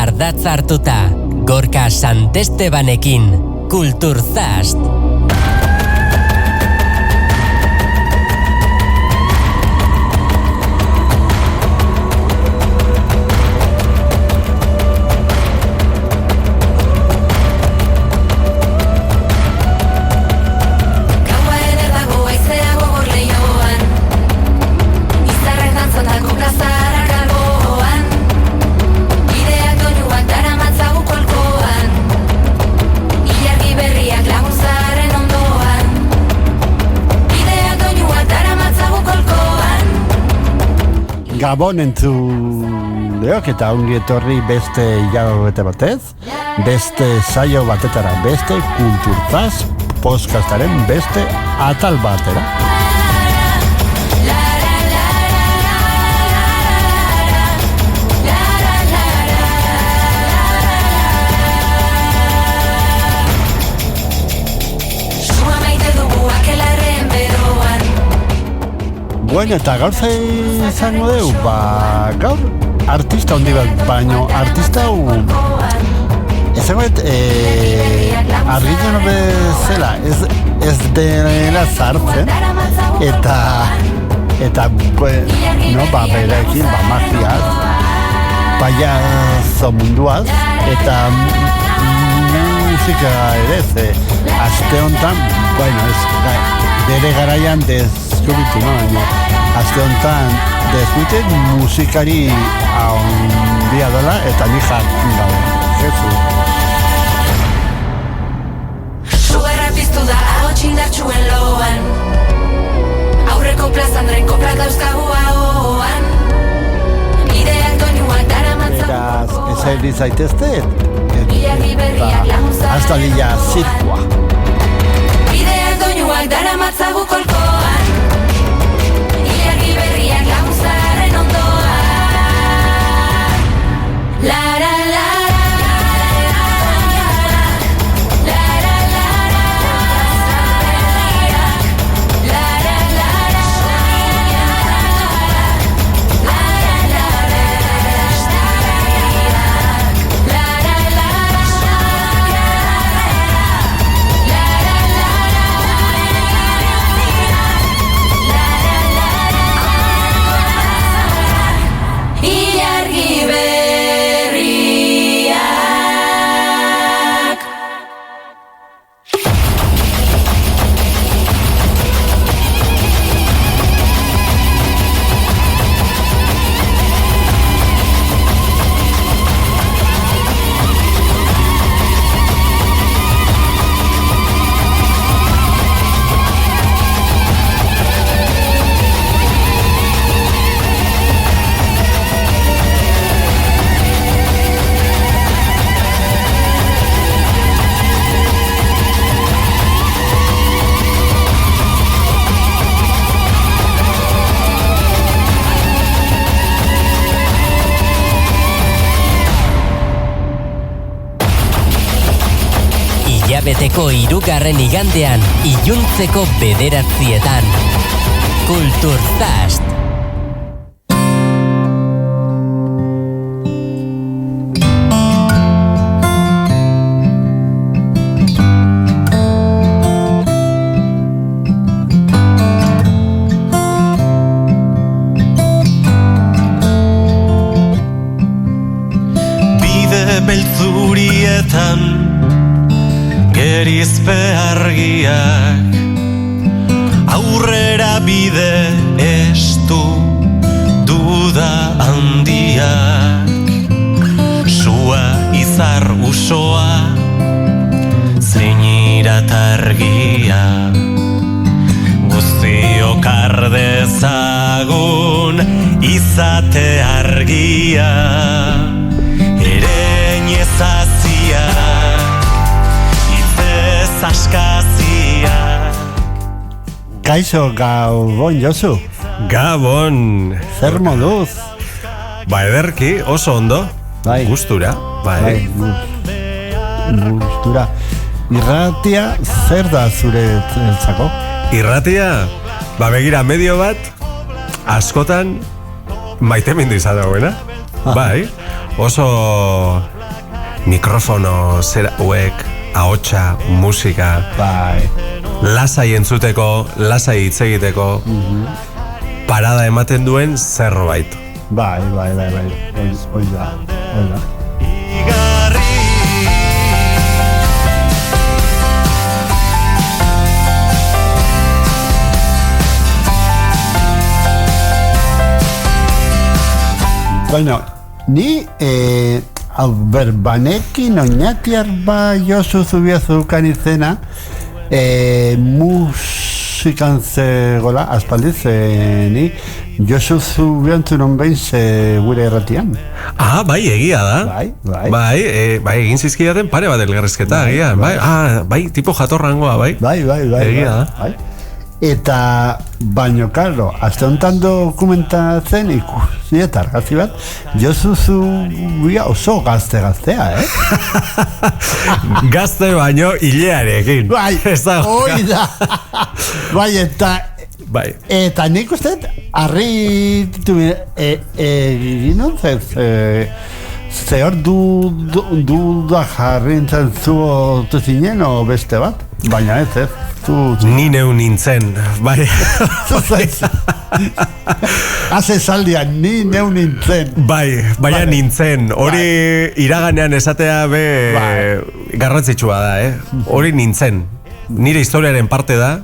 ardatz hartuta, Gorka Santestebanekin, Kulturzast. Gabon entzuleok eta ongi etorri beste hilabete batez, beste saio batetara, beste Kulturzast podcastaren beste atal batera. Bueno, eta gaur zein izango deu, gaur artista hondi bat, baino artista hau izango arginen bezala ez dela zartzen eta berekin magiaz, paiazo munduaz eta musika ere, aste honetan, bere garaian azte honetan deskuitek musikari handia dela eta ni jakin gaur. Jesus. Sugarra piztu da agotxindartxuen loan, aurreko plazandren koprak dauzkagu ahoan, ideak doinuak daramatza. Beraz, ezairi zaitezte hasta dilla zirkua. Ideak doinuak daramatzagu kolkoan, ilargi berriak laguzaren ondoan. La la la. Beteko 3. igandean, iluntzeko 9:00, Kulturzast. Bide beltzurietan gerizpe argiak, aurrera bide estu duda handiak, sua izar usoa zein iratargia, guztiok ardezagun izate argia, erein ezazia askazia. Kaixo, Gabon, Josu. Gabon. Zer moduz? Ederki, oso ondo. Bai. Gustura. Bai. Gustura. Irratia zer da zure entzako? Irratia? Begira, medio bat, askotan maitemindu izan dagoena. bai, oso mikrofono zera hauek, ahotsa, musika, Bai. lasai entzuteko, lasai hitz egiteko, parada ematen duen zerbait. Bai. Hoi da. Bueno, ni, banekin oinatiar Josu Zubiazukan izena, musikan zegoela, aspaldiz, ni Josu Zubiantzun behin gure erratian. Ah, bai, egia da. Bai. Bai, egin zizkidaten pare bat elgarrizketa, egia. Bai, tipo jatorrangoa, bai. Bai. Egia da. Bai. Eta, baino, karo, azte honetan dokumentatzen ikusi eta argazki bat, Josu Zubia oso gaztea, Gazte baino hilearekin. Bai, hoi da. Bai, Bai. Eta nik uste, harritu egin ontzez, ze hor duda jarrintzen zu zinen o beste bat, baina ez. Ni neu nintzen, bai. Haze saldian, ni neu nintzen. Bai, baina nintzen. Hori iraganean esatea garrantzitsua da, Hori nintzen. Nire historiaren parte da,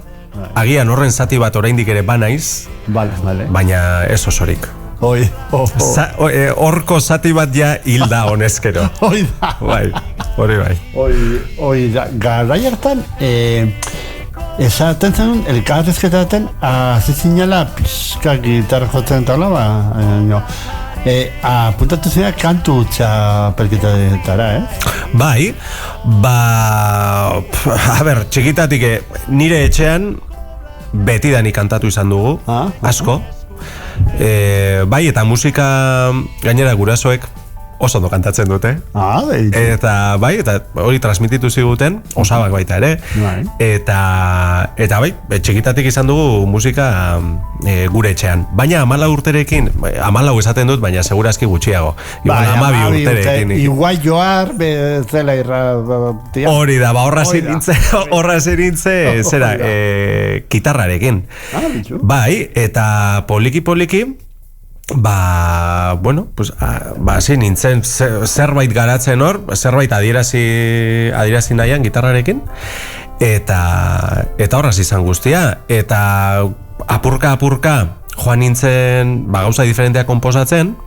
agian horren zati bat oraindik ere banaiz, baina ez osorik. Horko zati bat ja hilda honezkero. Hoi da. Bai, hori bai. Hoi da, garai hartan, esaten zen, elkarrezketaten, azizinela pixka gitarra jotzen taula, apuntatu zina kantu txapelketatara, Bai, a ber, txikitatik nire etxean betidanik kantatu izan dugu, asko. Bai, eta musika gainera gurasoek oso ondo kantatzen dute. Eta bai, eta hori transmititu ziguten, osabak baita ere. Eta bai, txikitatik izan dugu musika gure etxean. Baina 14 urterekin, 14 esaten dut, baina segurazki gutxiago. Igual 12 urterekin. Igual joar bezala irratia. Hori da, horra zirintze, zera, kitarrarekin. Bai, eta poliki, zin nintzen zerbait garatzen hor, zerbait adierazi nahian gitarrarekin, eta horraz izan guztia, eta apurka joan nintzen gauza diferenteak konposatzen,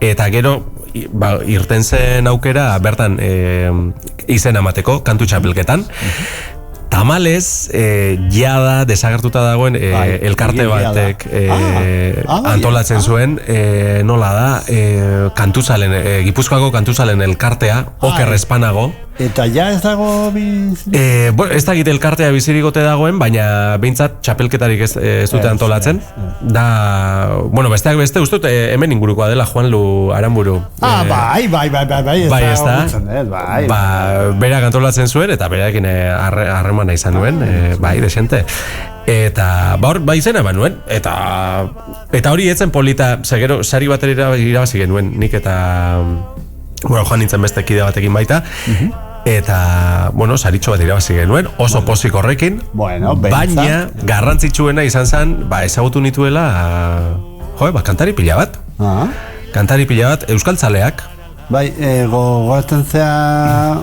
eta gero irten zen aukera bertan izen emateko kantu txapelketan. Tamalez, jada desagertuta dagoen elkarte batek antolatzen zuen, nola da, kantuzalen, Gipuzkoako kantuzalen elkartea, Oker Espanago. Eta ja ez dago ez dakit elkartea bizirigote dagoen, baina behintzat txapelketarik ez dute antolatzen. Besteak beste, ustut hemen ingurukoa dela Juan Lu Aramburu. Bai, ez da. Berak antolatzen zuen, eta berakin harremana izan nuen, bai, desente. Eta, izena eman nuen, eta hori etzen polita, segero, sari batera irabazi genuen, nik eta, joan nintzen beste kide batekin baita, eta, saritxo bat irabazi genuen, oso pozik horrekin, baina garrantzitsuena izan zen, ezagutu nituela, kantari pila bat. Kantari pila bat, euskaltzaleak. Bai, gogoratzen zea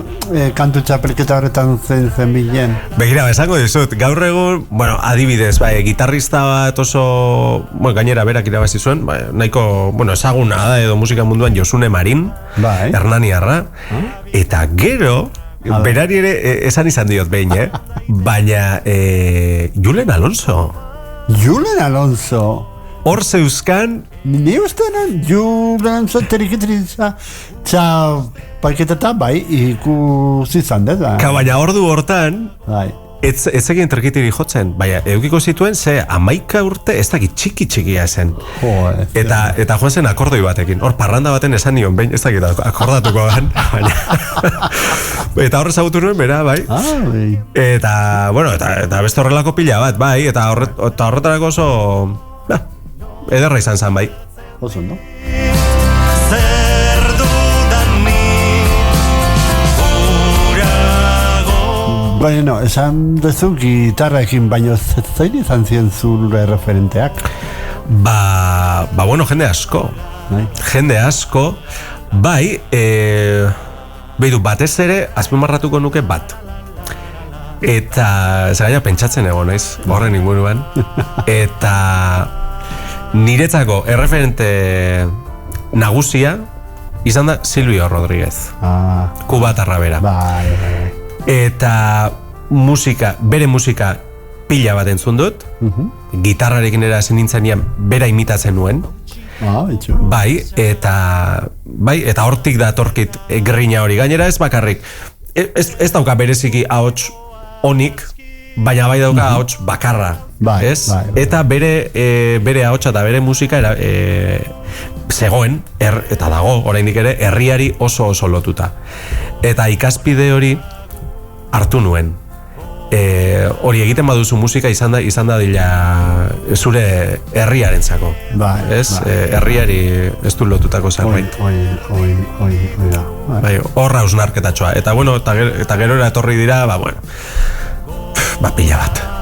kantu txapelketa horretan zen bilen. Begira, esango dizut, gaur egun, adibidez, gitarrista bat oso, gainera berak irabazi zuen, nahiko, ezaguna da edo musika munduan Josune Marin, Hernaniarra, eta gero, berari ere esan izan diot behin, baina Julen Alonso. Julen Alonso? Hor zeuzkan... Ni ustean Julen Alonso terikitritza txapelketetan, ikusi izan dut. Baina ordu hortan, ez egin terkitiri jotzen, baina eukiko zituen 11 urte ez dakit txikia zen. Eta joan zen akordoi batekin, hor parranda baten esan nion, behin ez dakit akordatuko gan, eta horrez agutu nuen, bera, bai. Eta beste horrelako pila bat, bai, eta horretarako oso ederra izan zen, bai. Oso, no? Bueno, esan duzu gitarrekin, baino zein izan ziren zure referenteak? Bueno, jende asko. Bai. Jende asko, bai, behitu, batez ere, azpimarratuko nuke bat. Eta, zagaina pentsatzen egon, naiz, horren inguruan. Eta, niretzako erreferente nagusia izan da Silvio Rodríguez. Kubatarra bera. Bai. Eta bere musika pila bat entzun dut. Gitarrarekin era hasi nintzenean bera imitatzen nuen. Bai, eta hortik datorkit grina hori. Gainera ez bakarrik. Ez dauka bereziki ahots onik, baina bai dauka ahots bakarra. Ez? Eta bere ahotsa eta bere musika zegoen, eta dago, oraindik ere, herriari oso lotuta. Eta ikaspide hori hartu nuen. Hori egiten baduzu musika izan da dila zure herriarentzako. Ez? Herriari ez du lotutako zerbait. Horra ausnarketatxoa. Eta bueno, eta gero etorri dira,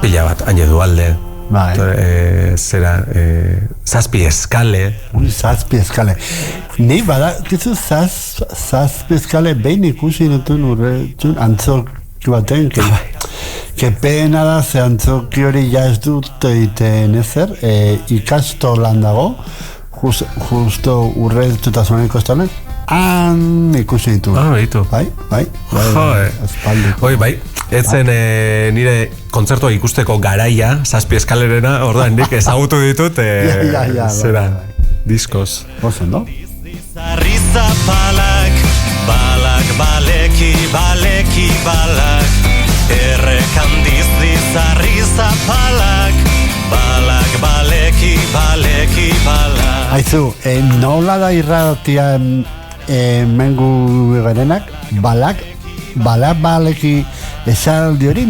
pila bat, haine dualde. Zazpi eskale. Zazpi eskale. Ni badakizu zazpi eskale behin ikusi nutun urretun antzoki baten, que pena da ze antzoki hori ja ez dut egiten ezer, ikastolan dago, justo urretutasunaren kostalen, han ikusi ditu. Ditu. Bai. Bai, etzen nire kontzertua ikusteko garaia, zazpi eskalerena, orduan nik ezagutu ditut, zera, diskoz. Ozen, no? Balak, baleki, balak Errekandiz dizarri zapalak Balak, baleki, balak Aizu, nola da irratia mengu garenak, baleki esaldi hori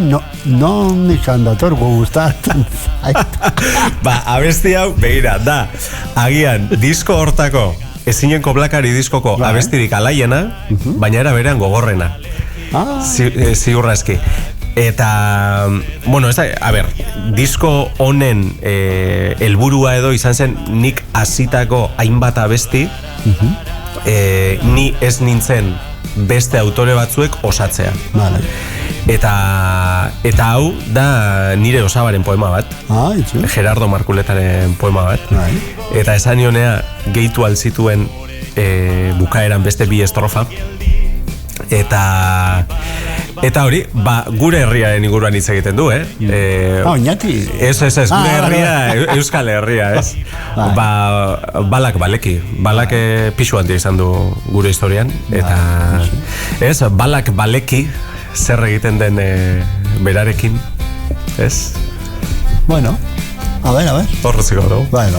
non ikan dator gustatzen zait. Abesti hau, begira, da, agian, disko hortako, ezinenko blakari diskoko abestirik alaiena, baina era berean gogorrena. Ziurra eski. Eta, bueno, ez da, disko honen helburua edo izan zen nik hasitako hainbat abesti, ni ez nintzen beste autore batzuek osatzea. Eta hau da nire osabaren poema bat, Gerardo Markuletaren poema bat, eta esan nionea gehitu alzituen bukaeran beste bi estrofa, eta hori, gure herriaren inguruan hitz egiten du, Oñati. Ez, gure herria, Euskal Herria, ez? Balak baleki, balak pixu handia izan du gure historian, eta ez, balak baleki zer egiten den berarekin, ez? Bueno, a ver. Horreziko dugu. Bai.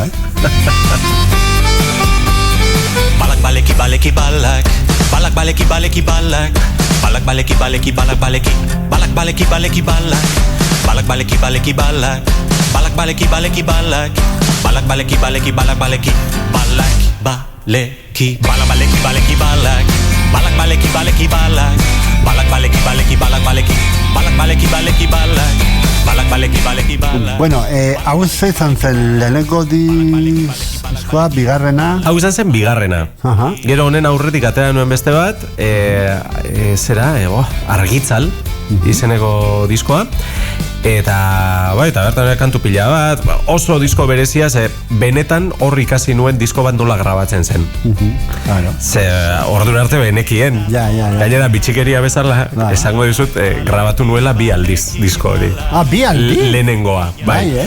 Balak baleki baleki balak Balak baleki baleki balak Balak baleki baleki balak baleki Balak baleki baleki balak Balak baleki baleki balak Balak baleki baleki balak Balak baleki baleki balak baleki Balak baleki Balak baleki baleki balak Balak baleki baleki balak Balak baleki baleki balak baleki Balak baleki baleki balak Balak baleki baleki balak. Bueno, hau izan zen lehenengo diskoa, bigarrena. Hau izan zen bigarrena. Gero honen aurretik atera nuen beste bat, argitzal izeneko diskoa. Eta bertan kantu pila bat, oso disko berezia, benetan hor ikasi nuen disko bat nola grabatzen zen. Ordura arte benekien. Gainera bitxikeria bezala, esango dizut, grabatu nuela 2 aldiz disko hori. Bi aldiz? Lehenengoa, bai.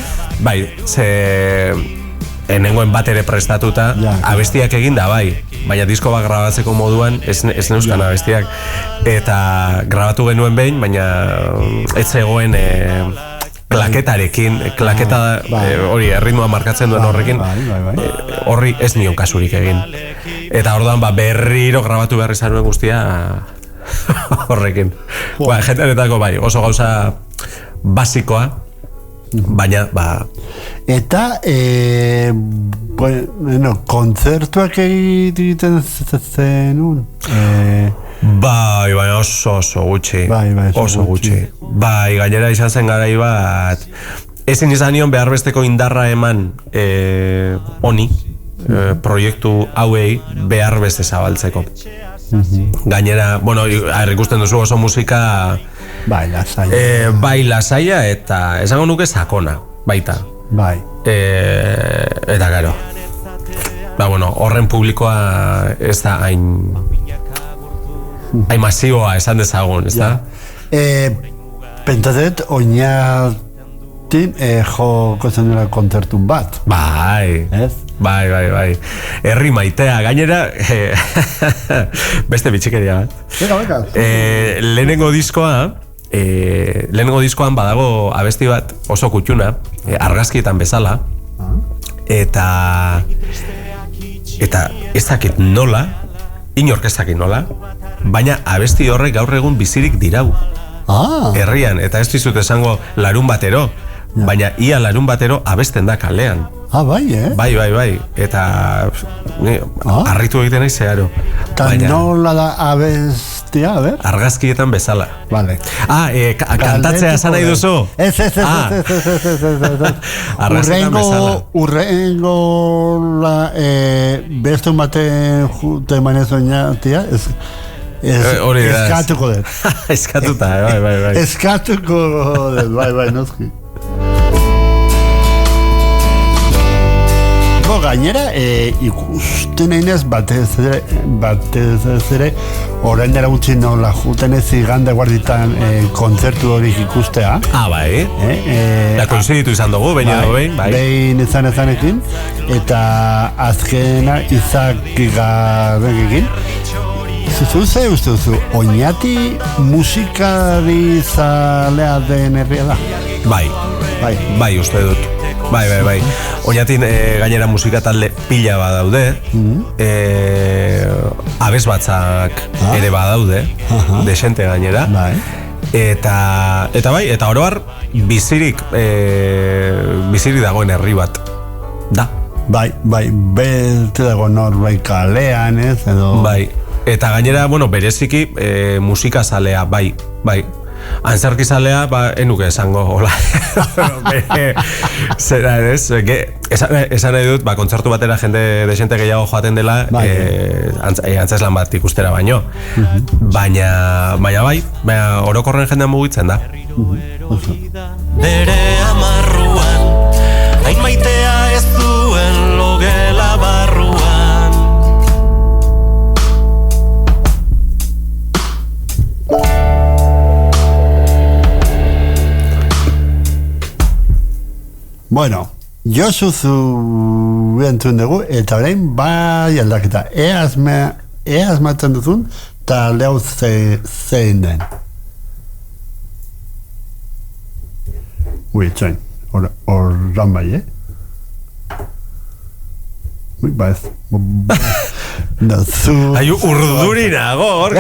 Enengoen bat ere prestatuta, abestiak eginda, bai. Baina disko bat grabatzeko moduan ez neuzkan abestiak. Eta grabatu genuen behin, baina ez zegoen klaketarekin, klaketa hori erritmoa markatzen duen horrekin, horri ez nion kasurik egin. Eta orduan berriro grabatu behar izan nuen guztia horrekin. Jentearetako bai, oso gauza basikoa, baina eta kontzertuak egiten zenun Bai, oso gutxi. Bai, oso gutxi. Bai, gainera izan zen garai bat. Ezin izan nion behar besteko indarra eman honi, proiektu hauei behar beste zabaltzeko. Gainera, bueno, ikusten duzu oso musika bai, lasaia. Bai, lasaia eta esango nuke sakona, baita. Bai. Eta gero. Bueno, horren publikoa ez da hain masiboa esan dezagun, ez da? Pentsatzen, oinatin joko zenera kontzertun bat. Bai. Ez? Bai. Herri maitea, gainera beste bitxikeria bat. Beka. Lehenengo diskoan badago abesti bat oso kutxuna, argazkietan bezala, eta ez dakit nola, inork ez dakit nola, baina abesti horrek gaur egun bizirik dirau. Herrian, eta ez dizut esango larun batero, baina ia larun batero abesten da kalean. Bai, Bai. Eta harritu egiten nahi zeharo. Eta nola da abestia, a ver? Argazkietan bezala. Vale. Kantatzea esan nahi duzu? Ez. Argazkietan bezala. Urrengo beste baten jute manez oinatia, eskatuko dut. Eskatuta, bai. Eskatuko dut, bai, noski. Gainera, ikusten einez batez ere orain dela gutxi nola juten ez igande guarditan kontzertu hori ikustea. Bai. Koinziditu izan dugu, behin. Behin ezanekin, eta azkena izakigarrekin. Zuze uste duzu, Oñati musikari zalea den herria da? Bai, uste dut. Bai. Oñatin gainera musika talde pila badaude, abez batzak ere badaude, desente gainera. Eta oroar bizirik dagoen herri bat da. Bai, bete dago norbait kalean ez edo. Bai, eta gainera, bereziki musikazalea, bai. Antzerkizalea, enuke esango, hola. Zera, ez? Esan nahi dut, kontzertu batera jende desente gehiago joaten dela, antzeslan bat ikustera baino. Baina bai, orokorren jendean mugitzen da. Bere amarruan, hain maitea ez duen logela barruan. Bueno, Josuzu entzun dugu, eta orain bai aldaketa. Asmatzen duzun, eta lehau zein den. Txain, horran bai, ez? Ai, urduri nago,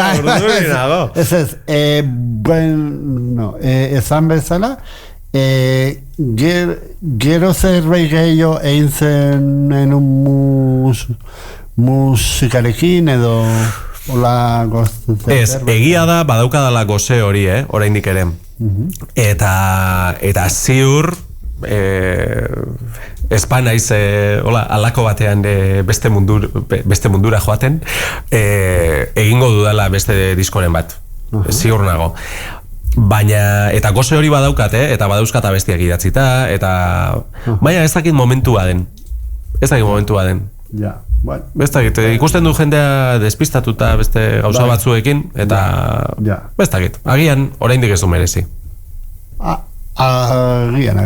Ez, bueno, esan bezala, gero zerbait gehiago egin zen musikarekin edo hola gozten. Ez, egia da badaukadala goze hori, oraindik ere. Eta ziur ezpa naiz alako batean beste mundura joaten, egingo dudala beste diskoren bat, ziur nago. Baina, eta goze hori badaukat, eta badauzkat abestiak idatzita, eta baina ez dakit momentua den. Ja, bueno. Ez dakit, ikusten du jendea despistatuta beste gauza batzuekin, eta ez dakit, agian oraindik ez du merezi. Agian.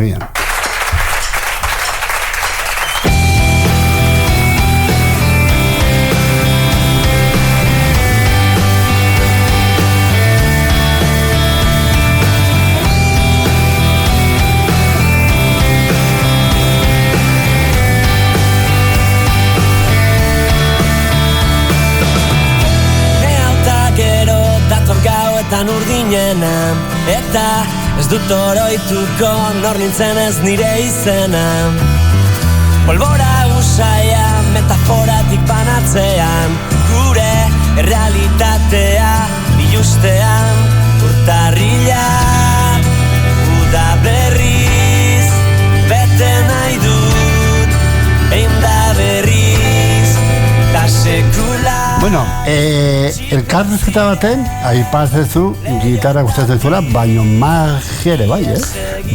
Urdinena, eta ez dut oroituko nor nintzen ez nire izena. Polbora usaia metaforatik banatzean, gure Errealitatea ilustean urtarrila uda berriz bete nahi dut behin da berriz da sekula. Bueno, elkarrizketa baten aipazezu gitarra gustatzen zuela, baino magia ere bai,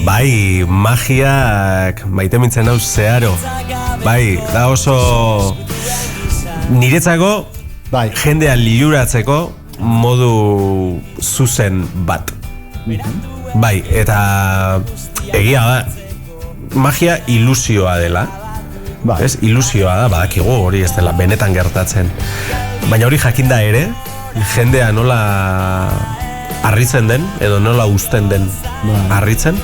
Bai, magiak maite mintzen hau zeharo. Bai, da oso niretzako Bai. jendea liluratzeko modu zuzen bat. Bai, eta egia da, magia ilusioa dela. Bai. Ez, ilusioa da, badakigu hori ez dela benetan gertatzen. Baina hori jakinda ere, jendea nola harritzen den, edo nola uzten den harritzen,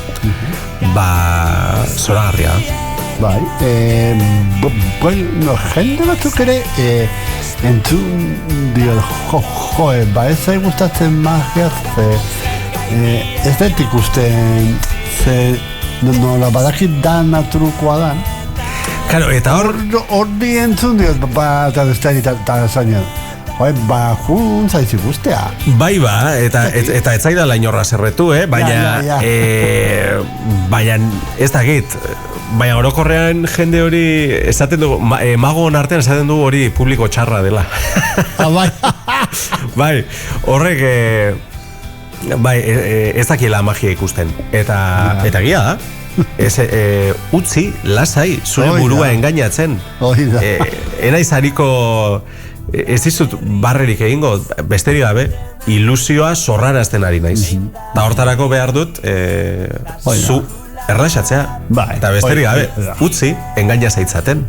zoragarria. Bai, bueno, jende batzuk ere entzun dio, ba ez zai gustatzen magia, ez dut ikusten, nola badakit da natrukoa da. Claro, eta Horri entzun dio, ba, eta besteari eta zaino, ba, jun zaiz ikustea. bai ba, eta ez zaidala inorra zerretu, baina, Ja. baina ez dakit, baina orokorrean jende hori esaten dugu, magoen artean esaten dugu hori publiko txarra dela. Bai. Bai, horrek, bai, ez dakiela magia ikusten, eta egia da. Utzi, lasai, zure burua engainatzen. Enaiz hariko, ez dizut barrerik egingo, besterik gabe, ilusioa zorrarazten ari naiz. Da hortarako behar dut, zu erlaxatzea, eta besterik gabe, utzi, engaina zaitzaten.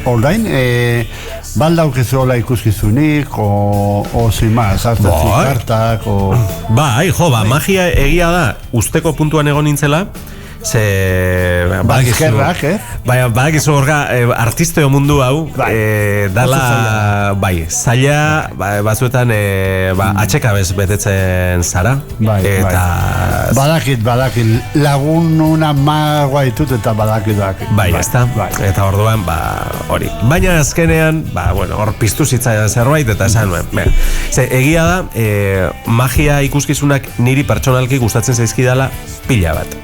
Orain, baldaukezu hola ikuskizunik, o sin más, hartzi kartak, Bai, magia egia da, usteko puntuan egon nintzela, Bazkerrak, badakizu orga artisteo mundu hau dala, zaila batzuetan atxekabez betetzen zara, eta badakit lagununa magoa ditut eta badakit bai, ezta, eta orduan hori, baina azkenean hor piztu zitzaidan zerbait eta esan nuen, egia da magia ikuskizunak niri pertsonalki gustatzen zaizkidala pila bat.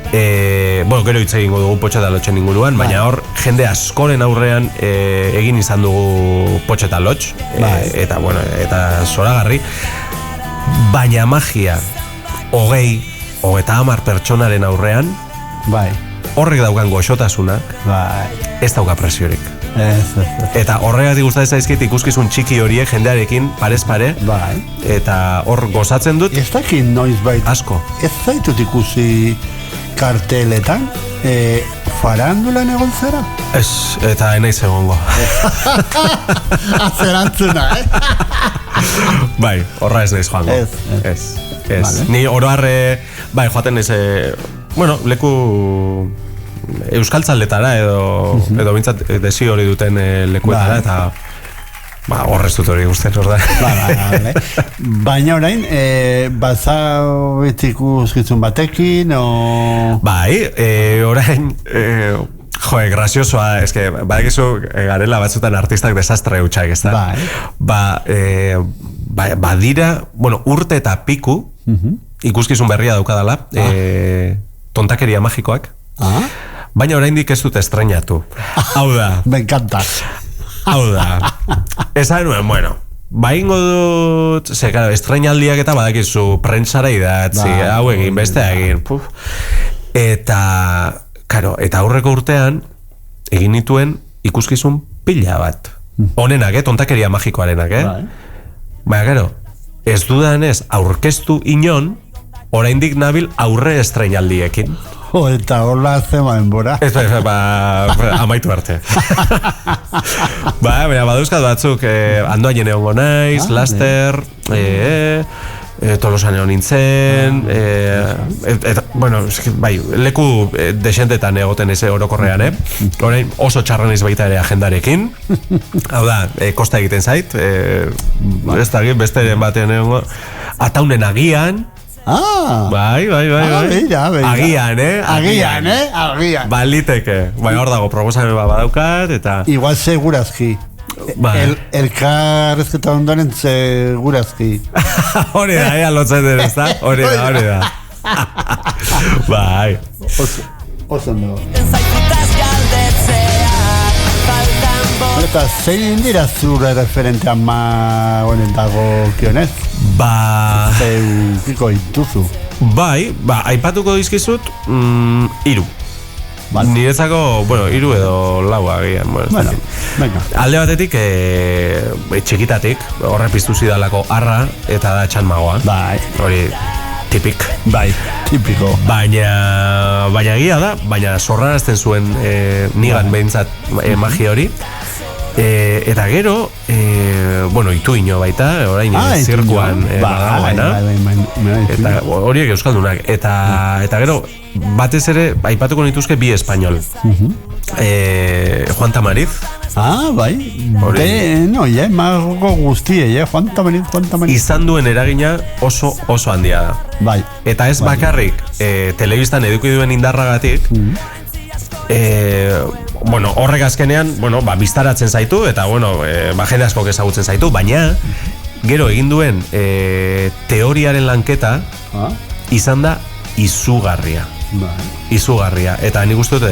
Gero hitz egingo dugu Potxe eta Lotxen inguruan, baina hor jende askoren aurrean egin izan dugu Potxe eta Lotx, eta zoragarri, baina magia 20-30 pertsonaren aurrean horrek daukan goxotasunak ez dauka presiorik. Eta horregatik gustatzen zaizkit ikuskizun txiki horiek jendearekin parez pare, eta hor gozatzen dut ez dakit noiz asko. Ez zaitut ikusi karteletan, farandulan egon zera? Ez, eta enaiz egongo. Azerantzuna, Bai, horra ez naiz joango. Ez. Ni oroarre, joaten naiz, leku euskaltzaldetara edo bintzat desi hori duten lekuetara, eta horrez dut hori guztien hor da. Baina orain, bazau ikuskizun batekin, orain, graziosoa, eske, badakizu garela batzutan artistak desastre hutsak, ez da? Badira, urte eta piku, ikuskizun berria daukadala, tontakeria magikoak, baina oraindik ez dut estreinatu. Hau da. Me encanta. Hau da. Esan nuen, baingo dut, estreinaldiak eta badakizu prentsara idatzi, hau egin, beste egin. Eta aurreko urtean egin nituen ikuskizun pila bat. Honenak, tontakeria magikoarenak, Baina, ez dudanez aurkeztu inon, oraindik nabil aurre estreinaldiekin. Eta hola zema denbora. Amaitu arte. Badauzkat batzuk, Andoainen egongo naiz, Laster, Tolosan egon nintzen, leku desentetan egoten eze orokorrean, orain oso txarra naiz baita ere agendarekin. Hau da, kosta egiten zait, ez da egin, besteren batean egongo, Ataunen agian, Agian. Baliteke. Hor dago, proposamen badaukat, eta... Igual segurazki. elkarrezketa ondoren segurazki. Hori da, lotzen den, ez da? Hori da. Bai. Oso ondo. Eta zein dira zure referente ama honen dago kionez? Zeu piko ituzu? Bai, aipatuko dizkizut 3. Niretzako, hiru edo laua agian. Bueno, venga. Alde batetik, txikitatik, horre piztu zidalako Arra eta da Txan Magoa. Bai. Hori, tipik. Bai, tipiko. Baina egia da, baina sorrarazten zuen nigan behintzat magia hori. Eta gero, Ituino baita, orain zirkuan badagoena. Eta horiek euskaldunak. Eta gero, batez ere, aipatuko nituzke bi espanol. Juan Tamariz. Bai. Mago guztie, Juan Tamariz. Izan duen eragina oso handia da. Bai. Eta ez bakarrik, telebistan eduki duen indarragatik, horrek azkenean, biztaratzen zaitu, eta, jende askok ezagutzen zaitu, baina, gero egin duen teoriaren lanketa, izan da izugarria. Eta nik uste dut,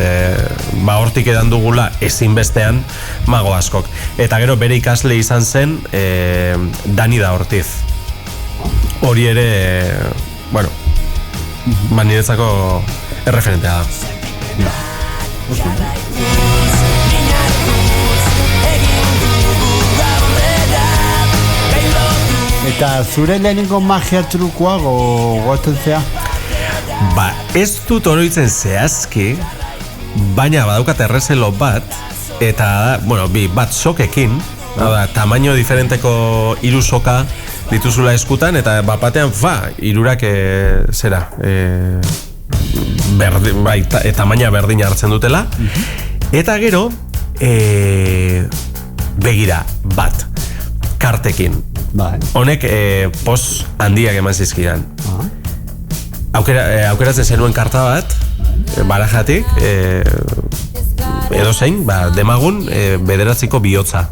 hortik edan dugula ezinbestean mago askok. Eta gero bere ikasle izan zen Dani da Ortiz. Hori ere, niretzako erreferentea da. Eta zure lehenengo magia trukoa gogoetan zea? Ez dut oroitzen zehazki, baina badaukat errezelo bat, eta bat sokekin, tamaino diferenteko 3 soka dituzula eskutan, eta batean hirurak tamaina berdina hartzen dutela, eta gero begira bat kartekin, honek pos handiak eman zizkidan. Aukeratzen zenuen karta bat, barajatik, edo zein, demagun bederatziko bihotza.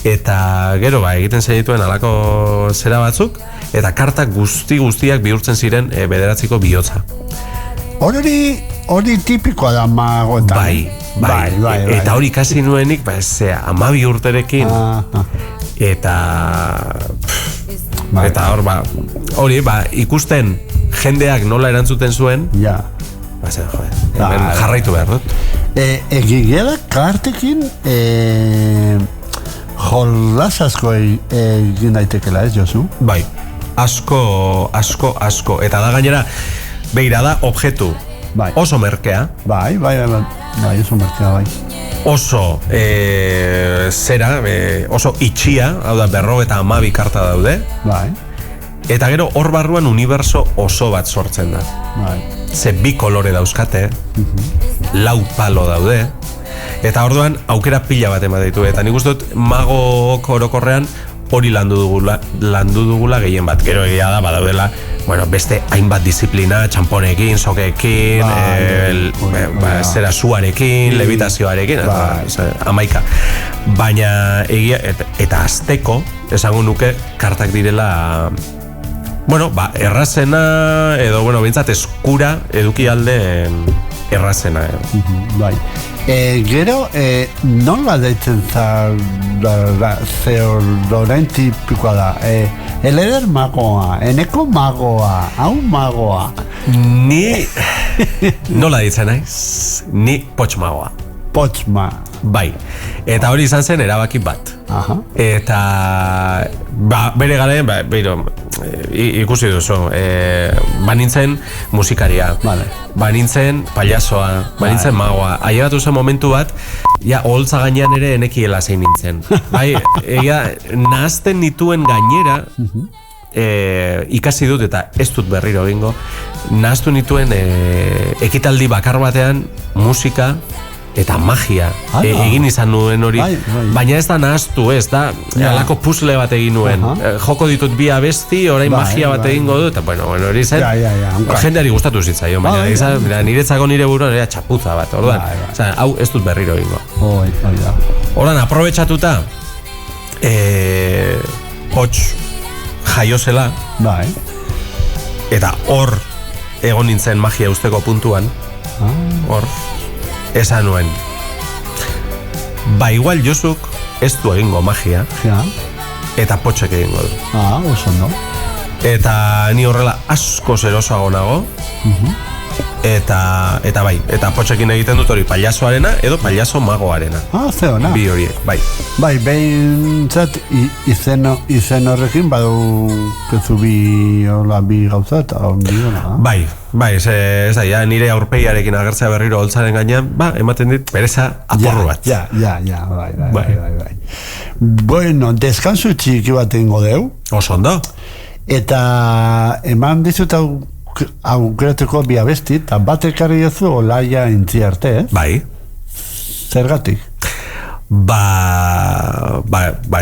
Eta gero, egiten zenituen alako zera batzuk, eta kartak guztiak bihurtzen ziren bederatziko bihotza. Hori tipikoa da magoetan. Bai. Eta hori kasi nuenik, 12 urterekin. Eta hori, ikusten jendeak nola erantzuten zuen, jarraitu behar dut. Egigela kartekin jolas asko egin daitekela, ez Josu? Bai, asko. Eta da gainera, begira da objektu oso merkea. Bai, oso merkea, bai. Oso oso itxia, hau da 52 karta daude. Bai. Eta gero hor barruan uniberso oso bat sortzen da. Ze 2 kolore dauzkate, 4 palo daude, eta orduan aukera pila bat ema ditu. Eta nik uste dut magok orokorrean hori landu dugula gehien bat. Gero egia da, badaudela, beste hainbat disiplina, txamponekin, sokekin, zera suarekin, levitazioarekin, 11. Baina egia, eta azteko, esango nuke, kartak direla, errazena, edo, bintzat, eskura eduki alden errazena. Bai. Gero, nola deitzen zeo loren tipikoa da? Eleder magoa, eneko magoa, hau magoa. Ni, nola deitzen naiz? Ni potxmagoa. Potxma. Bai. Eta hori izan zen erabaki bat. Eta bere garen, ikusi duzu, banintzen musikaria, banintzen pailazoa, banintzen magoa. Ailegatu zen momentu bat, oholtza gainean ere enekiela zein nintzen. Bai, nahazten nituen gainera, ikasi dut eta ez dut berriro egingo, nahaztu nituen ekitaldi bakar batean musika eta magia egin izan nuen hori, baina ez da nahaztu, ez da halako puzzle bat egin nuen. Joko ditut bi abesti, orain magia bat egingo du, eta bueno, hori zen, jendeari gustatu zitzaion, baina niretzako nire burua nire txapuza bat, orduan, hau ez dut berriro egingo. Orduan, aprobetxatuta, hots jaio zela, eta hor egon nintzen magia usteko puntuan, hor, esan nuen, ba igual Josuk ez du egingo magia, eta potxek egingo du. Oso no. Eta ni horrela asko zerosoago nago, eta bai, eta potxekin egiten dut hori pailazoarena edo pailazo magoarena. Ze ona. Bi horiek, bai. Bai, behintzat izen horrekin badu kezu bi gauza eta ondi ona. Bai, ez da, nire aurpegiarekin agertzea berriro holtzaren gainean, ematen dit, bereza aporru bat. Bai. Bueno, deskansu txiki bat egingo deu. Oso ondo. Eta eman dizut aukerateko bi abesti, eta bat ekarri duzu Olaia Intzi arte, Bai. Zergatik?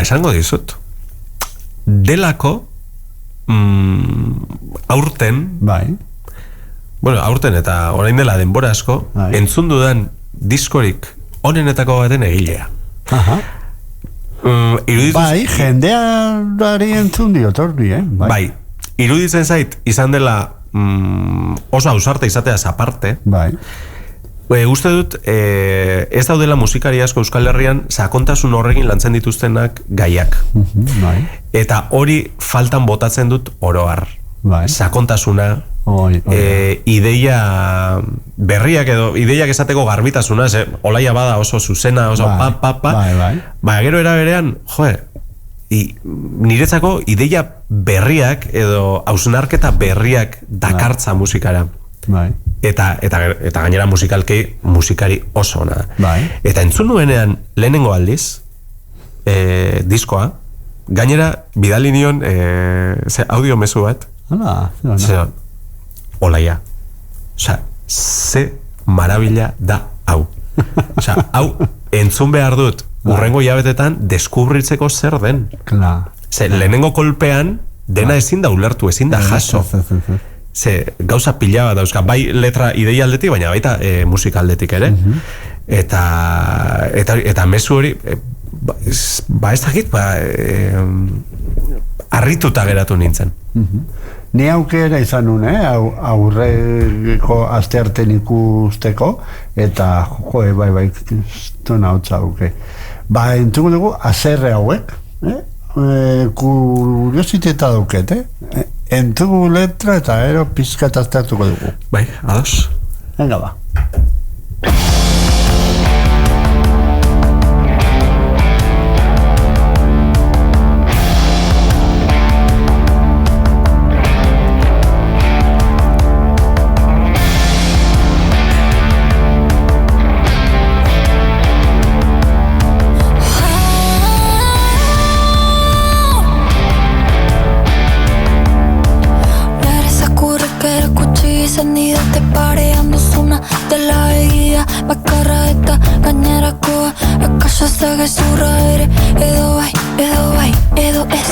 Esango dizut. Delako aurten, bueno, aurten eta orain dela denbora asko, entzun dudan diskorik onenetako baten egilea. Bai, jendeari entzun diot hori, Bai, iruditzen zait izan dela oso ausarte izateaz aparte. Bai. Uste dut, ez daudela musikari asko Euskal Herrian sakontasun horrekin lantzen dituztenak gaiak. Eta hori faltan botatzen dut oroar. Sakontasuna, ideia berriak edo ideiak esateko garbitasuna, Olaia bada oso zuzena, oso gero era berean, niretzako ideia berriak edo hausnarketa berriak dakartza musikara. Eta gainera musikari oso ona. Eta entzun nuenean lehenengo aldiz diskoa, gainera bidali nion audio mezu bat, Olaia, ze marabila da hau. Hau entzun behar dut urrengo hilabetetan deskubritzeko zer den. Lehenengo kolpean dena ezin da ulertu, ezin da jaso. Gauza pila bat dauzka, bai letra ideia aldetik, baina baita musika aldetik ere. Eta mezu hori, ez dakit, harrituta geratu nintzen. Ni aukera izan nun, aurreko astearten ikusteko, eta bai, zona hotza auke. Entzuko dugu, azerre hauek, kuriositeta dauket, entzuko letra eta ero pizkat aztertuko dugu. Bai, ados. Venga, ba. Zenidate parean duzuna dela egia bakarra eta gainerakoa akaso ez da gezurra ere edo bai, edo ez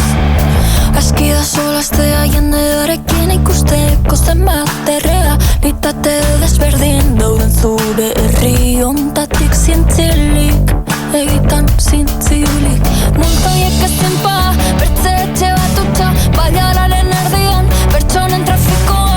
aski da solastea jendearekin ikusteko zenbat errealitate desberdin dauden zure herri ontatik zintzilik egitan zintzilik montoiek ezin bertzetxe bat utxa baialaren erdian pertsonen trafikoa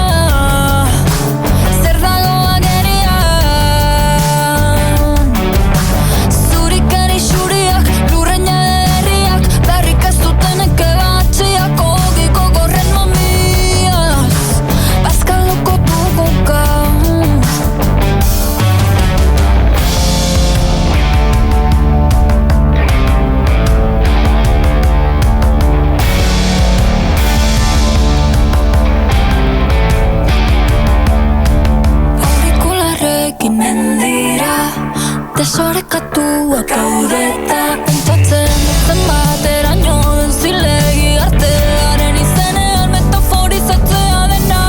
desorekatua gaudeta pentsatzen zen bateraino den zilegi artearen izenean metaforizatzea dena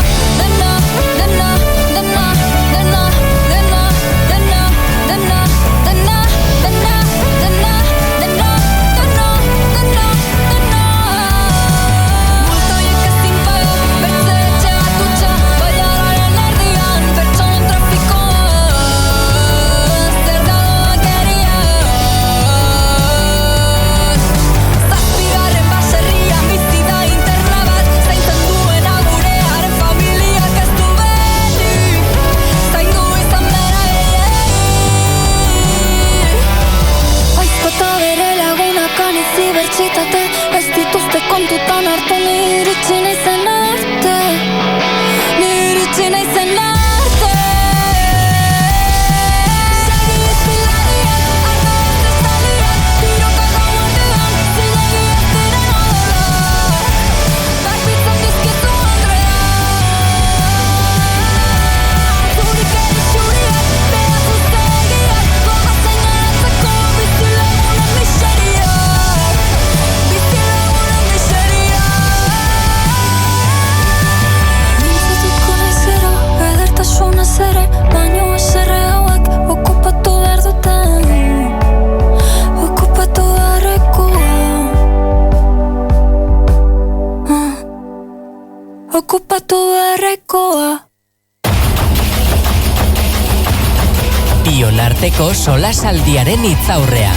asteko solasaldiaren hitzaurrea.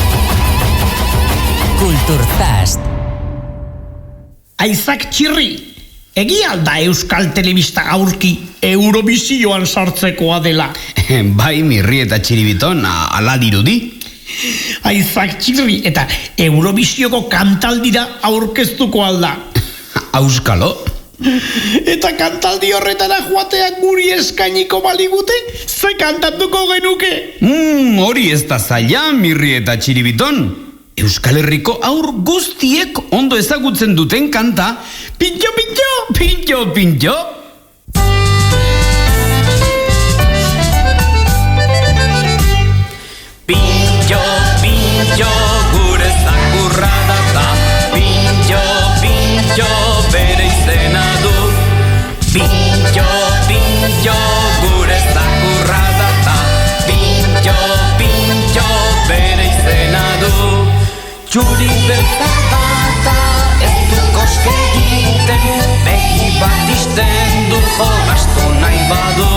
Kulturzast. Aizak txirri, egia alda Euskal Telebista aurki Eurovisioan sartzekoa dela. Bai, Mirri eta Txiribiton, ala dirudi. Aizak txirri eta Eurovisioko kantaldira aurkeztuko alda. Auskalo. Eta kantaldi horretara joateak guri eskainiko baligute, ze kantatuko genuke? Hori ez da zaila, Mirri eta Txiribiton. Euskal Herriko aur guztiek ondo ezagutzen duten kanta Pintxo, pintxo, pintxo, pintxo. Pintxo, pintxo, gure zakurra data. Pintxo, pintxo, bere izena du. Pintxo, pintxo, gure zakurra data. Pintxo, pintxo, bere izena du. Txuri beltza data, ez du koske egiten, begi bat izten du jolastu nahi badu.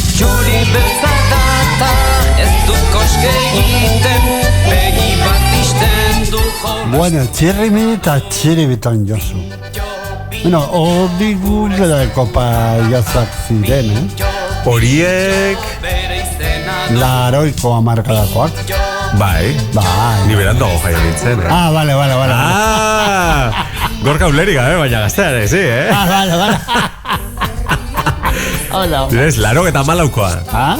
Txuri beltza data, ez du koske egiten, begi bat izten du jolastu. Bueno, Txirrimi eta Txiribiton Josu. Bueno, hori gurredako paiazak ziren, Horiek... Laroiko amarkadakoak. Bai. Ni berandago jaio nintzen, Ah, vale. Gorka ulerik, baina gaztean, sí, Vale. Hola. Ez, 84koa. Ah?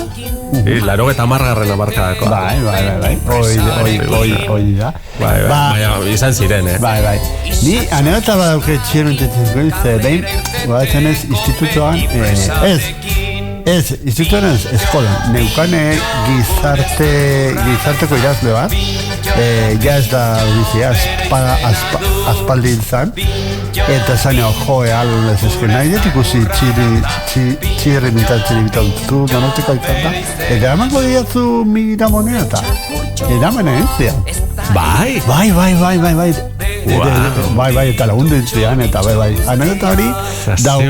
80garren amarkadakoa. Bai. Hoi da. Bai, baina izan ziren, Bai. Ni anekdota badauke txirrintetzen ze behin, badatzen ez institutoan, Ez, institutoan eskolan, neukane gizarteko idazle bat, ja ez da bizia, aspaldi izan, eta esan alun ez ezken nahi dut ikusi txirri mintan du donoteko ikanta, eta eramango diatzu Miramonea eta eraman egintzia. Bai? Bai, eta lagundu intzian, eta bai. Anekdota hori, dau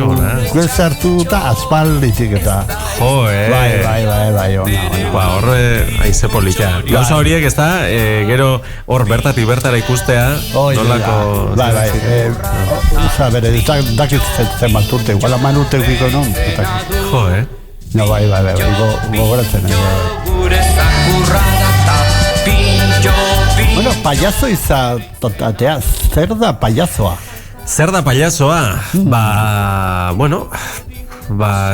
guez hartu eta aspalditik eta... Jo, Bai, ona. Ba, horre aize polita. Gauza horiek ez da, gero hor bertatik bertara ikustea, nolako... Bai. Osa, bere, dakit zen bat urte, igual aman urte ukiko non. Jo, No, bai, gogoratzen. Gure zakurra data, pintxo, pintxo. Bueno, payaso izatea, zer da payasoa? Zer da payasoa?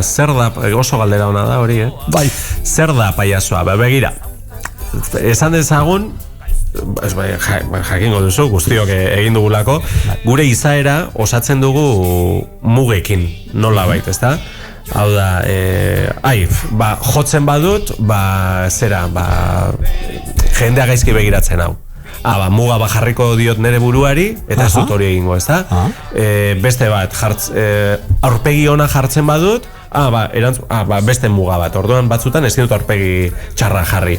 Zer da, oso galdera ona da hori, Bai. Zer da payasoa? Begira, esan dezagun, jakingo duzu, guztiok egin dugulako, gure izaera osatzen dugu mugekin, nola bait, ezta? Hau da, jotzen badut, jendea gaizki begiratzen hau. Muga jarriko diot nere buruari, eta ez dut hori egingo, ezta? Beste bat, aurpegi ona jartzen badut, beste muga bat. Orduan batzutan ez dut aurpegi txarra jarri.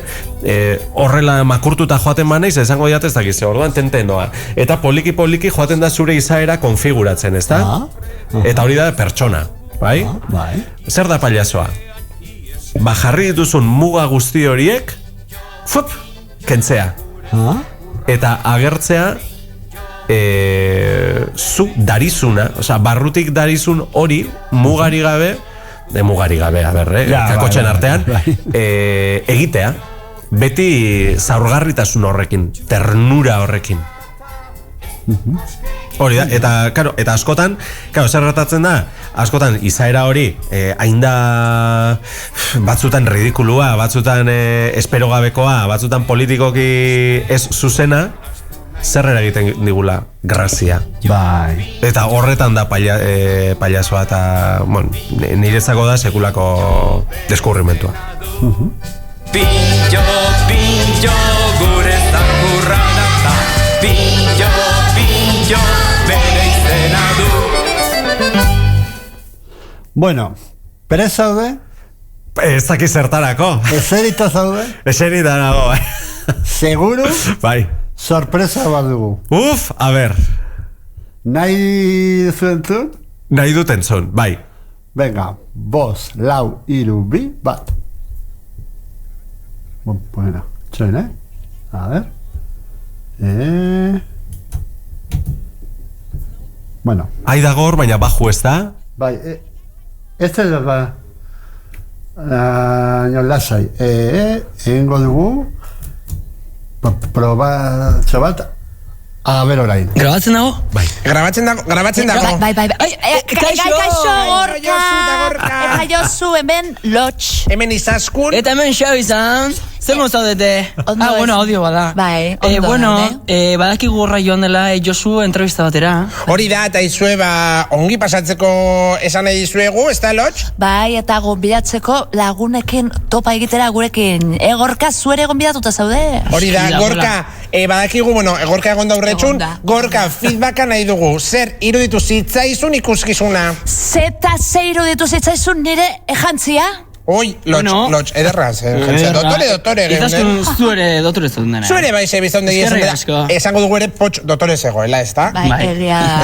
Horrela makurtuta joaten banaiz, esango diat ez dakiz, orduan tentenoa. Eta poliki joaten da zure izaera konfiguratzen, ezta? Eta hori da pertsona, bai? Zer da payasoa? Jarri dituzun muga guzti horiek, kentzea. Eta agertzea zu darizuna, barrutik darizun hori mugari gabe, kakotxen artean, egitea, beti zaurgarritasun horrekin, ternura horrekin. Hori da, eta askotan, zer gertatzen da, askotan izaera hori, hain da batzutan ridikulua, batzutan esperogabekoa, batzutan politikoki ez zuzena, zer eragiten digula grazia. Bai. Eta horretan da payasoa eta, niretzako da sekulako deskurrimentua. Pintxo, pintxo, gure zakurra data. Pintxo, pintxo, bere izena du. Bueno, perez zaude? Ez dakiz zertarako. Eserita zaude? Eserita nago, Seguro? Bai. Sorpresa bat dugu. A ber. Nahi zuentzun? Nahi dut entzun, bai. Venga, 5, 4, 3, 2, 1. Bueno, txuen, A ver. Bueno. Aidagor, baina baju ez da? Bai, ez da, lasai, egingo dugu, probatxo bat, a ber orain. Grabatzen dago? Bai. Grabatzen dago. Bai. Kaixo, Gorka. Eta Josu, hemen Lotx. Hemen Izaskun. Eta hemen Xabizan. Zer mozaudete? Bueno, audio bada. Bai, ondo. Bueno, badaki gurra joan dela Josu entrevista batera. Hori da, eta izue, ongi pasatzeko esan nahi dizuegu, ez da, Lotx? Bai, eta gonbidatzeko lagunekin topa egitera gurekin. Gorka, zuere gonbidatuta zaude? Hori da, Gorka, badakigu, Gorka egon da urretxun, Gorka, feedbacka nahi dugu, zer iruditu zitzaizun ikuskizuna? Zeta ze iruditu zitzaizun nire ejantzia? Oi, Lotx, ederraz, doktore. Izaskun zuere doktore zauden dena. Zuere bai, bizonde dira, esango dugu ere Potx doktore zegoela, ez da? Bai, egia da.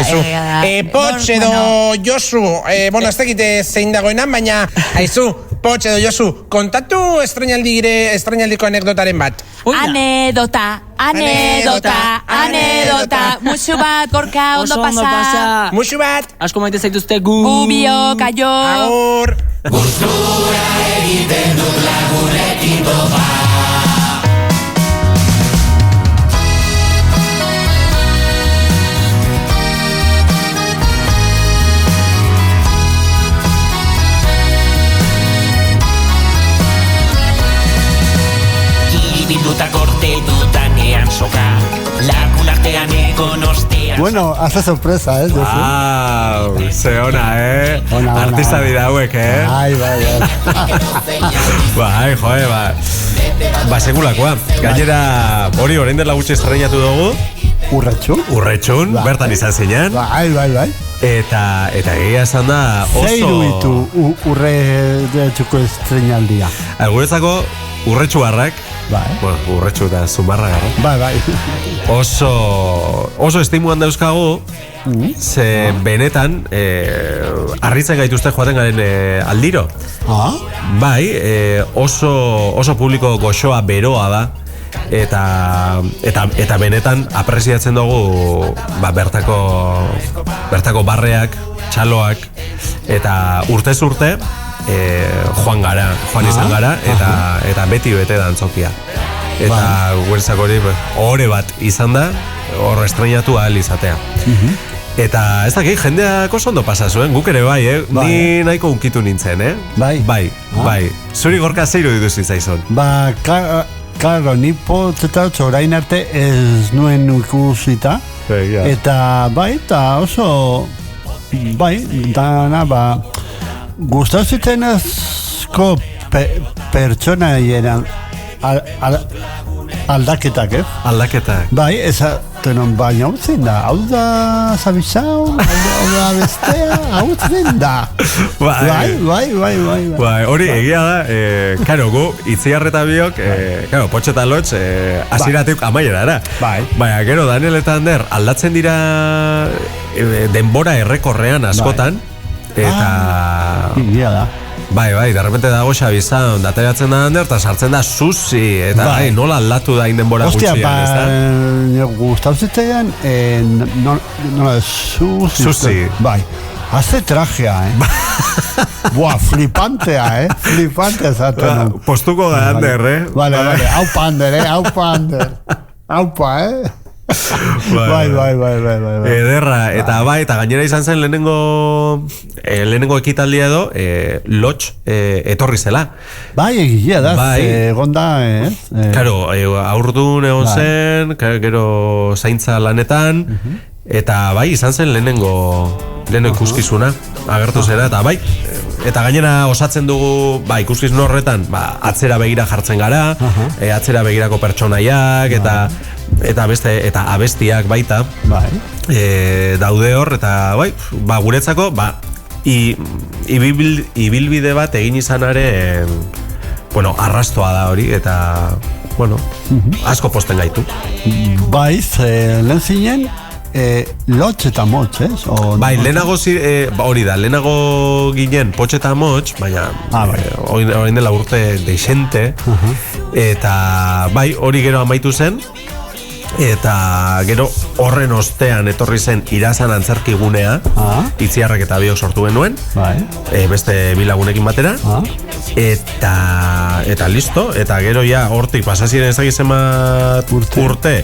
Potx edo Josu, ez tekite zein dagoenan, baina, haizu, Potx edo Josu, kontatu estrenaldiko anekdotaren bat. Anedota. Musu bat, Gorka, ondo pasa. Musu bat. Asko maite zaituzte gu. Bio, kaio. Agur. Gustura egiten dut lagunekin topa. Bilduta korte dutanean soka, lagunartean egon ostean. Bueno, hace sorpresa, Josu? Ze ona, Ona. Artista dira hauek, Bai. Bai, joe, ba, segulakoa. Gainera, hori orain dela gutxi estrenatu dugu. Urretxun, bertan izan zinean. Bai. Eta egia esan da oso... Zeiru ditu urretxuko estrenaldia? Guretzako urretxuarrak, urretxu eta zumarra gara. Bai. Oso estimuan dauzkagu, ze benetan harritzen gaituzte joaten garen aldiro. Bai, oso publiko goxoa beroa da, eta benetan apreziatzen dugu bertako barreak, txaloak, eta urtez urte joan izan gara, eta beti bete da antzokia. Eta guretzak hori bat izan da, hor estrenatu ahal izatea. Eta ez dakik, jendeak oso ondo pasa zuen, guk ere bai, ni nahiko unkitu nintzen, Bai. Zuri Gorka zeiru dituz izaizun? Claro, ni potzetatxo orain arte ez nuen ikusita. Eta eta oso, dana, gustau ziten asko pertsona hieran aldaketak, Aldaketak. Bai, esaten baina hau zen da, hau da zabizau, hau da bestea, hau zen da. Bai. Hori egia da, karo, gu, Itziarreta biok, Potx eta Lotx, aziratik amaiera, era. Baina, gero, Daniel eta Ander, aldatzen dira denbora errekorrean askotan, eta... Egia da. Bai, de repente dago Xabizan, dateratzen da Ander, eta sartzen da Susi, eta nola aldatu da indenbora gutxian, ez da? Gustau zitzean, nola, Susi. Bai, hace trajea, Buah, flipantea, Flipantea zaten. Postuko da Ander, Vale, haupa, Ander. Bai. Ederra, eta gainera izan zen lehenengo ekitaldia edo Lotx etorri zela. Bai, egia da, egon da, Claro, aurdun egon zen, gero zaintza lanetan, eta bai, izan zen lehenengo ikuskizuna, agertu zera, eta bai, eta gainera osatzen dugu, ikuskizun horretan, atzera begira jartzen gara, atzera begirako pertsonaiak, eta abestiak baita daude hor, eta guretzako ibilbide bat egin izanaren arrastoa da hori, eta asko posten gaitu. Bai, lehen zinen lotx eta motx, ez? Bai, lehenago hori da, lehenago ginen potx eta motx, baina orain dela urte deixente, eta bai, hori gero amaitu zen, eta gero horren ostean etorri zen Irazan antzerkigunea, Itziarrek eta biok sortu genuen, beste bilagunekin batera, eta listo, eta gero ja hortik pasaziren ezagizemat urte,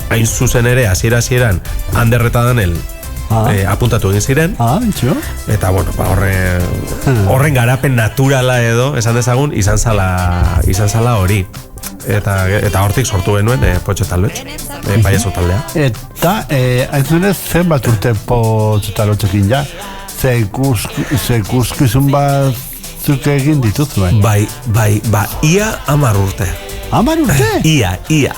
hain zuzen ere, hasieran Ander eta Danel apuntatu egin ziren, eta bueno, horren garapen naturala edo, esan dezagun, izan zala hori. Eta hortik sortu genuen potx eta lotx, paiazo taldea. Eta, hain zunez, zenbat urte potx eta lotxekin ja? Ze ikuskizun bat zuke egin dituzuen? Bai, ia 10 urte. 10 urte? Ia.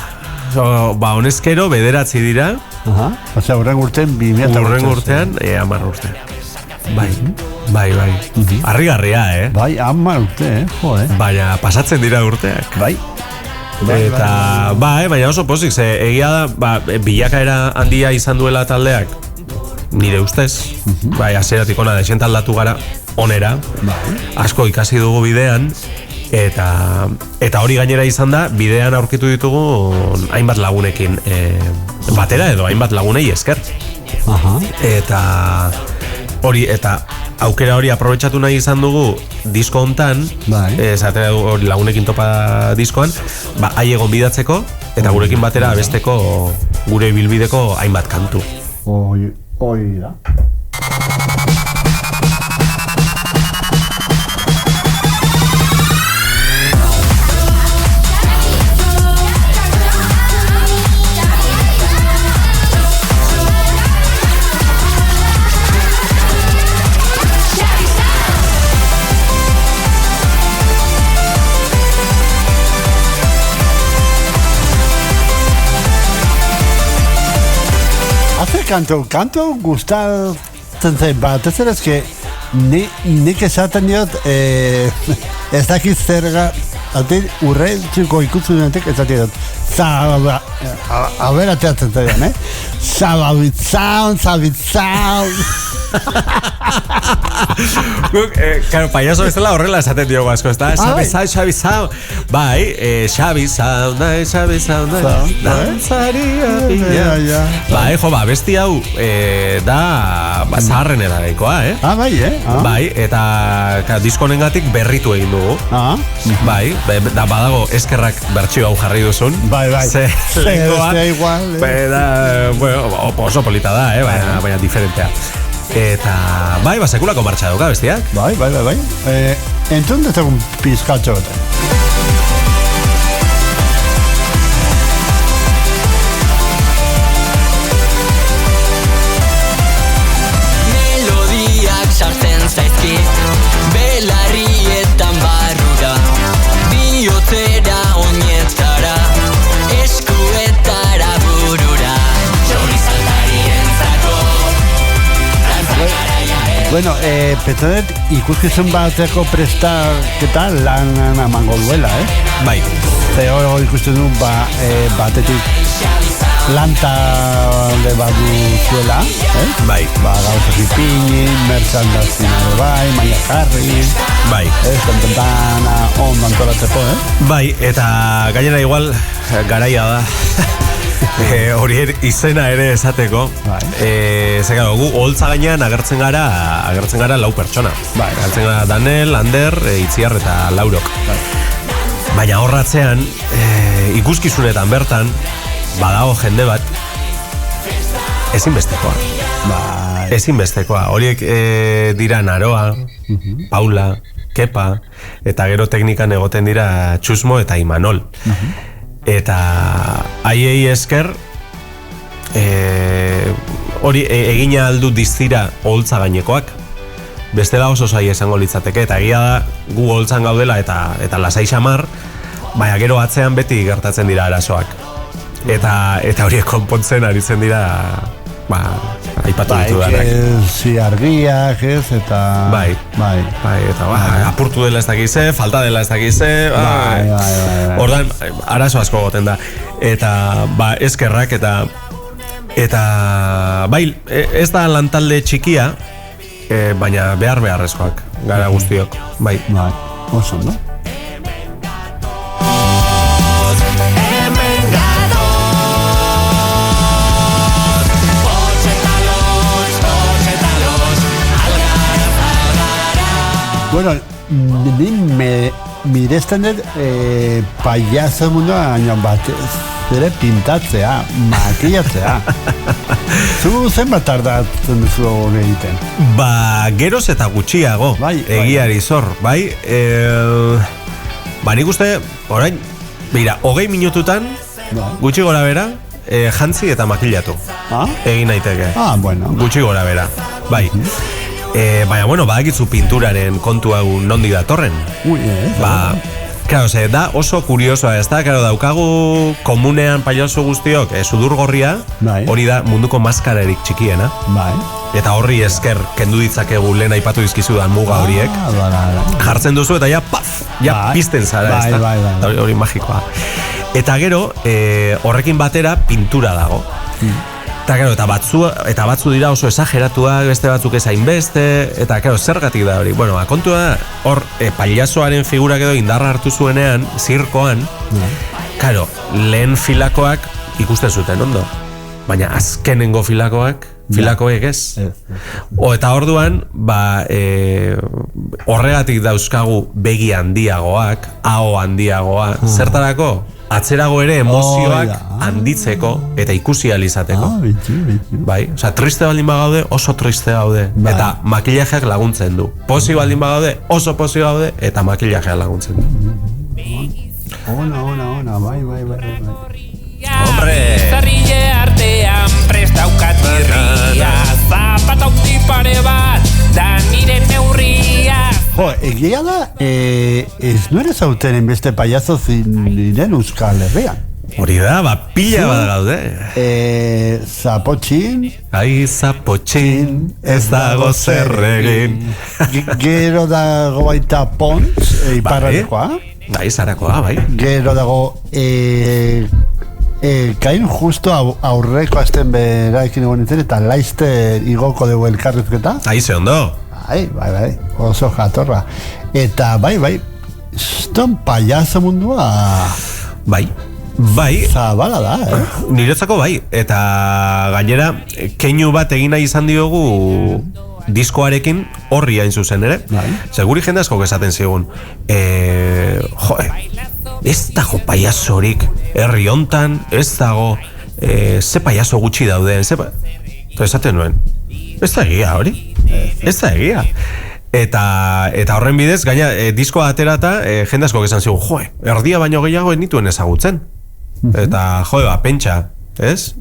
Honezkero bederatzi dira. Osea, urren urtean 2000 urren urtean 10 urte. Bai. Harrigarria, Bai, 10 urte, jode. Baina pasatzen dira urteak. Bai. Eta, baina oso pozik, egia da, bilakaera handia izan duela taldeak, nire ustez, bai, hasieratik ona dexent aldatu gara, onera, asko ikasi dugu bidean, eta hori gainera izan da, bidean aurkitu ditugu hainbat lagunekin batera edo hainbat lagunei esker. Eta hori, eta aukera hori aprobetxatu nahi izan dugu disko hontan, esatea lagunekin topa diskoan, haie gonbidatzeko eta gurekin batera abesteko gure ibilbideko hainbat kantu. Hoi da. Kanto gustatzen zait bat, ez ere eske nik esaten diot ez dakit zerga urre txiko ikutzen duenetik esaten diot a ber ateatzen zaidan, Zabitzaun Claro, payaso bezala horrela esaten diogu asko, ez da? Xabizaun dantzaria pila. Besti hau da zaharren edareikoa, Bai, eta diskonengatik berritu egin dugu. Bai, da badago eskerrak bertxio hau jarri duzun. Bai. Oso polita da, baina diferentea. Eta, sekulako martxa dauka bestiak. Bai. Entzun dezagun pizkatxo bat. Melodiak sartzen zaizkit, belarrietan barrura, bihotzera oinetara, eskuetara burura, txorizaldarientzako. Bueno, petzonet ikuskizun bateko prestaketa lan amango duela, Bai. Zeo ikusten du batetik lanta de bat duzuela, Bai. Gauzak ipini, merchandazina bai, maia jarri, bai. Kontentana, ondo antolatzeko, Bai, eta gainera igual garaia da. Hori izena ere esateko. Zekaro, gu holtza gainean agertzen gara 4 pertsona. Agertzen gara Danel, Ander, Itziar eta Laurok. Baina horratzean, ikuskizunetan bertan, badago jende bat ezinbestekoa. Horiek dira Naroa, Paula, Kepa, eta gero teknikan egoten dira Txusmo eta Imanol. Eta haiei esker hori egina aldu diztira holtza gainekoak. Bestela oso zaila esango litzateke, eta egia da gu holtzan gaudela eta lasai xamar, baina gero atzean beti gertatzen dira arazoak. Eta horiek konpontzen aritzen dira aipatu ditu danak. Argiak, eta... Bai, eta apurtu dela ez dakize, falta dela ez dakize, Ordan, arazo asko goten da. Eta eskerrak eta Eta, bai, ez da lantalde txikia, baina beharrezkoak, gara guztiok, bai. Bai, oso, no? Bueno, ni miresten dut payaso mundua bat zere pintatzea, makillatzea. Zu zenbat tardatzen duzu hori egiten? Ba, geroz eta gutxiago, egiari zor, bai? Ba, nik uste, orain, bera, 20 minututan, gutxi gora bera, jantzi eta makillatu. Egin naiteke. Bueno. Gutxi gora bera, bai. Baina, bueno, badakitzu pinturaren kontu hau nondik datorren. Ba, claro, da oso kuriosoa, ez da, claro, daukagu komunean payaso guztiok, sudur gorria, hori da munduko maskararik txikiena. Eta horri esker kendu ditzakegu lehen aipatu dizkizudan muga horiek. Jartzen duzu eta ja, paf, ja pizten zara, ez da. Hori magikoa. Eta gero, horrekin batera pintura dago. Eta batzu dira oso esageratuak, beste batzuk ez hainbeste, eta zergatik da hori. Bueno, kontua hor, pailazoaren figurak edo indarra hartu zuenean, zirkoan, lehen filakoak ikusten zuten, ondo? Baina azkenengo filakoek ez. Eta orduan, horregatik dauzkagu begi handiagoak, aho handiagoa, zertarako? Atzerago ere emozioak handitzeko eta ikusi alizateko. Bai, osea, triste baldin bagaude, oso triste gaude. Eta makillajeak laguntzen du. Posi baldin bagaude, oso posi gaude, eta makillajeak laguntzen du. Ona, bai. Hombre! Zarrile artean prestaukat birria, zapata undi pare bat, da nire neurria. Egia da, ez nuen ezautenen beste payaso ziren Euskal Herrian. Hori da, pila bat gaude. Zapotxin. Ai, zapotxin, ez dago zer egin. Gero dago baita Pons, iparrarekoa. Bai, zarakoa, bai. Gero dago, kain justo aurreko azten beraekin egon nintzen, eta Laizter igoko dugu elkarrizketa. Aize ondo. Bai, oso jatorra. Eta bai, eston payaso mundua. Bai. Zabala da, Niretzako bai. Eta gainera, keinu bat egin nahi izan diogu diskoarekin horri hain zuzen ere. Seguri jende asko esaten zigun. Ez dago payasorik herri hontan, ez dago ze payaso gutxi dauden. Esaten nuen, ez da egia hori. Ez da egia. Eta horren bidez, gaina, diskoa aterata, jende asko esan zigun, erdia baino gehiago ez nituen ezagutzen. Eta, pentsa, ez?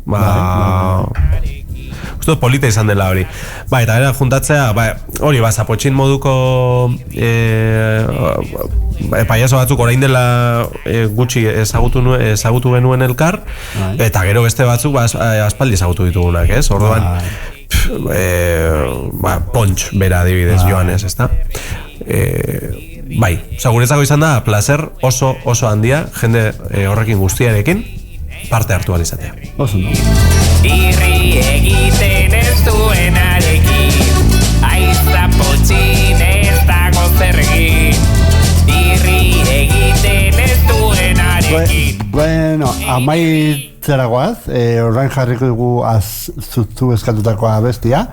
Uste polita izan dela hori. Eta era juntatzea, hori, zapotxin moduko payaso batzuk orain dela gutxi ezagutu genuen elkar, eta gero beste batzuk aspaldi ezagutu ditugunak, ez? Orduan, Pontx bera adibidez joanez, ez da? Guretzako izan da placer oso handia jende horrekin guztiarekin parte hartu alizatea. Oso no. Irri egiten ez duenarekin, aizapotxin ez dago zer egin. Irri egiten ez duenarekin. Bueno, amaitzeragoaz, orain jarriko dugu zuzu eskatutakoa bestia,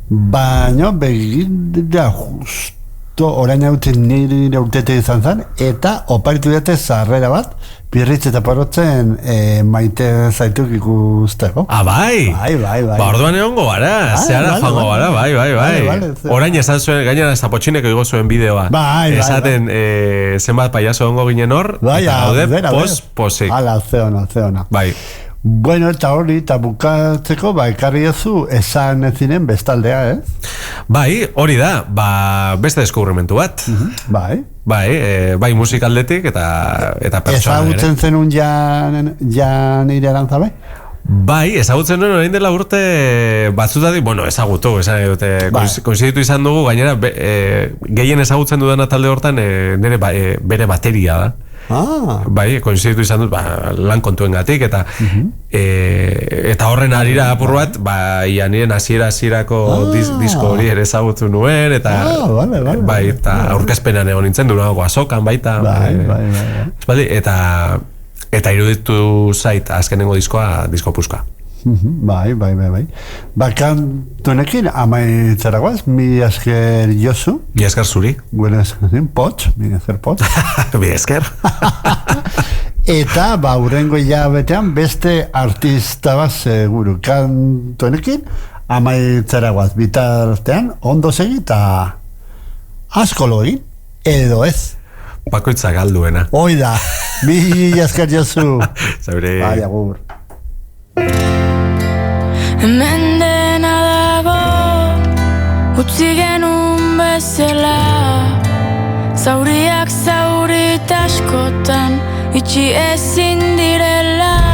baina begira justo orain hautzen nire urtete izan zen, eta oparitu dute zarrera bat, Birritz eta Porrotzen maite zaituk ikusteko. Bai? Bai. Orduan egongo gara, zehara joango gara, bai. Orain esan zuen, gainera zapotxineko igo zuen bideoa. Esaten zenbat payaso egongo ginen hor, eta gaude posik. Hala, zeona. Bai. Bueno, eta hori, eta bukatzeko, ekarri ezu esan ez zinen bestaldea, Bai, hori da, beste deskubrimentu bat. Bai, musikaldetik eta pertsona ere. Ezagutzen zenun ja nire arantzabe? Bai, ezagutzen nuen orain dela urte batzutatik, ezagutu, esan dute, koinziditu izan dugu, gainera, gehien ezagutzen dudana talde hortan bere bateria da. Bai, koinziditu izan dut, lan kontuengatik eta eta horren arira apur bat, ia niren hasierako disko hori ere ezagutu nuen, eta bai, eta aurkezpenan egon nintzen du nago azokan baita, eta iruditu zait azkenengo diskoa, disko puska. Bai. Bakantunekin amaitzeragoaz, mi esker Josu. Mi esker zuri. Gure esker, potx, mi esker potx. Mi esker. Eta, hurrengo hilabetean beste artista bat seguru. Kantunekin amaitzeragoaz, bitartean, ondo segi eta asko login, edo ez. Bakoitza galduena. Oida, mi esker Josu. Zaure. Bai, agur. Hemen dena dago utzi genuen bezala, zauriak zaurit askotan itxi ezin direla.